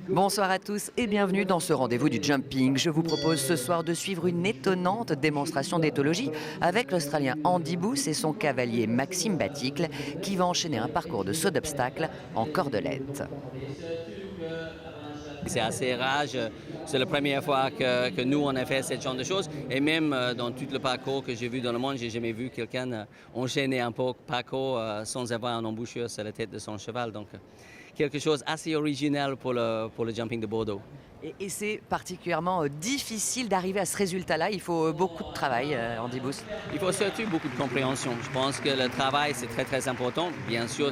Bonsoir à tous et bienvenue dans ce rendez-vous du jumping. Je vous propose ce soir de suivre une étonnante démonstration d'éthologie avec l'Australien Andy Booth et son cavalier Maxime Baticle qui va enchaîner un parcours de saut d'obstacle en cordelette. C'est assez rare, c'est la première fois que nous on a fait ce genre de choses et même dans tout le parcours que j'ai vu dans le monde, j'ai jamais vu quelqu'un enchaîner un parcours sans avoir un embouchure sur la tête de son cheval. Donc quelque chose assez original pour le jumping de Bordeaux. Et c'est particulièrement difficile d'arriver à ce résultat-là. Il faut beaucoup de travail, Andy Booth. Il faut surtout beaucoup de compréhension. Je pense que le travail, c'est très, très important. Bien sûr,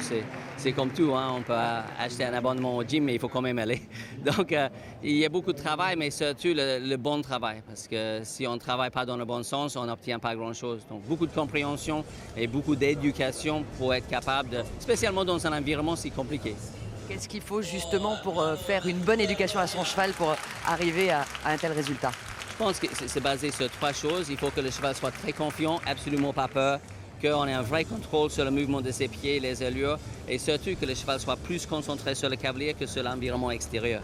c'est comme tout, hein. On peut acheter un abonnement au gym, mais il faut quand même aller. Donc, il y a beaucoup de travail, mais surtout le bon travail. Parce que si on ne travaille pas dans le bon sens, on n'obtient pas grand-chose. Donc, beaucoup de compréhension et beaucoup d'éducation pour être capable de, spécialement dans un environnement si compliqué. Qu'est-ce qu'il faut justement pour faire une bonne éducation à son cheval pour arriver à un tel résultat? Je pense que c'est basé sur trois choses. Il faut que le cheval soit très confiant, absolument pas peur, qu'on ait un vrai contrôle sur le mouvement de ses pieds, les allures, et surtout que le cheval soit plus concentré sur le cavalier que sur l'environnement extérieur.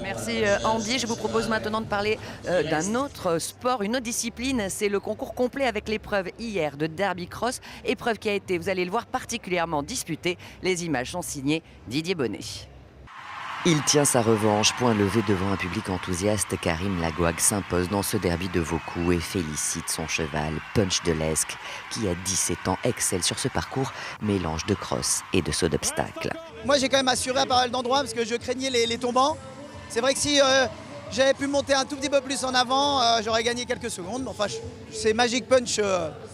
Merci Andy. Je vous propose maintenant de parler d'un autre sport, une autre discipline. C'est le concours complet avec l'épreuve hier de Derby Cross, épreuve qui a été, vous allez le voir, particulièrement disputée. Les images sont signées Didier Bonnet. Il tient sa revanche, point levé devant un public enthousiaste. Karim Lagouag s'impose dans ce derby de Vaucou et félicite son cheval Punch de l'Esque qui à 17 ans excelle sur ce parcours, mélange de cross et de saut d'obstacle. Moi j'ai quand même assuré à pas mal d'endroits parce que je craignais les tombants. C'est vrai que si j'avais pu monter un tout petit peu plus en avant, j'aurais gagné quelques secondes. Enfin, c'est Magic Punch,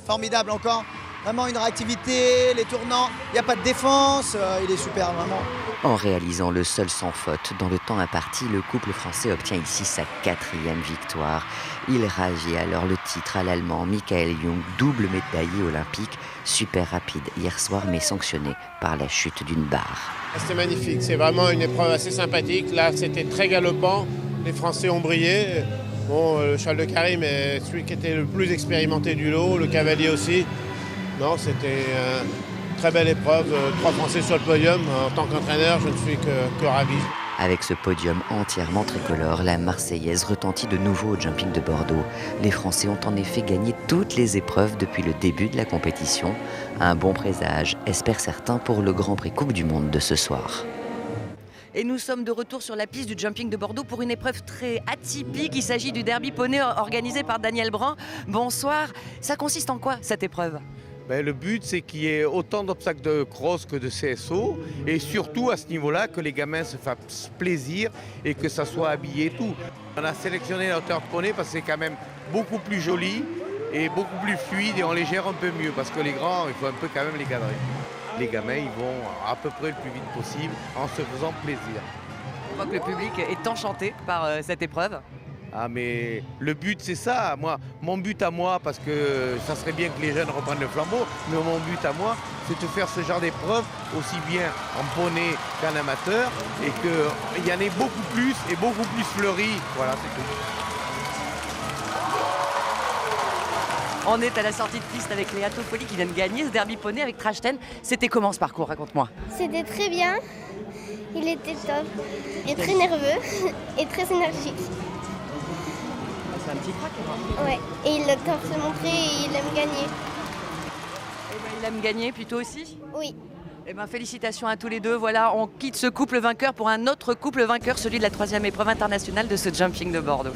formidable encore. Vraiment une réactivité, les tournants, il n'y a pas de défense, il est super vraiment. En réalisant le seul sans faute dans le temps imparti, le couple français obtient ici sa 4e victoire. Il ravit alors le titre à l'Allemand Michael Jung, double médaillé olympique, super rapide hier soir mais sanctionné par la chute d'une barre. C'était magnifique, c'est vraiment une épreuve assez sympathique. Là, c'était très galopant, les Français ont brillé. Bon, le cheval de Karim est celui qui était le plus expérimenté du lot, le cavalier aussi. Non, c'était une très belle épreuve. 3 Français sur le podium. En tant qu'entraîneur, je ne suis que ravi. Avec ce podium entièrement tricolore, la Marseillaise retentit de nouveau au jumping de Bordeaux. Les Français ont en effet gagné toutes les épreuves depuis le début de la compétition. Un bon présage, espèrent certains, pour le Grand Prix Coupe du Monde de ce soir. Et nous sommes de retour sur la piste du jumping de Bordeaux pour une épreuve très atypique. Il s'agit du derby poney organisé par Daniel Brun. Bonsoir. Ça consiste en quoi cette épreuve ? Le but, c'est qu'il y ait autant d'obstacles de cross que de CSO et surtout à ce niveau-là que les gamins se fassent plaisir et que ça soit habillé et tout. On a sélectionné la hauteur de poney parce que c'est quand même beaucoup plus joli et beaucoup plus fluide et on les gère un peu mieux parce que les grands, il faut un peu quand même les cadrer. Les gamins, ils vont à peu près le plus vite possible en se faisant plaisir. On voit que le public est enchanté par cette épreuve. Ah mais le but c'est ça, moi, mon but à moi, parce que ça serait bien que les jeunes reprennent le flambeau, mais mon but à moi c'est de faire ce genre d'épreuve aussi bien en poney qu'en amateur et qu'il y en ait beaucoup plus et beaucoup plus fleuri, voilà c'est tout. On est à la sortie de piste avec Léa Toffoli qui vient de gagner ce derby poney avec Trashten. C'était comment ce parcours? Raconte-moi. C'était très bien, il était top, et très nerveux et très énergique. C'est un petit crack. Ouais, et il adore se montrer et il aime gagner. Il aime gagner plutôt aussi. Oui. Félicitations à tous les deux. Voilà, on quitte ce couple vainqueur pour un autre couple vainqueur, celui de la 3e épreuve internationale de ce jumping de Bordeaux.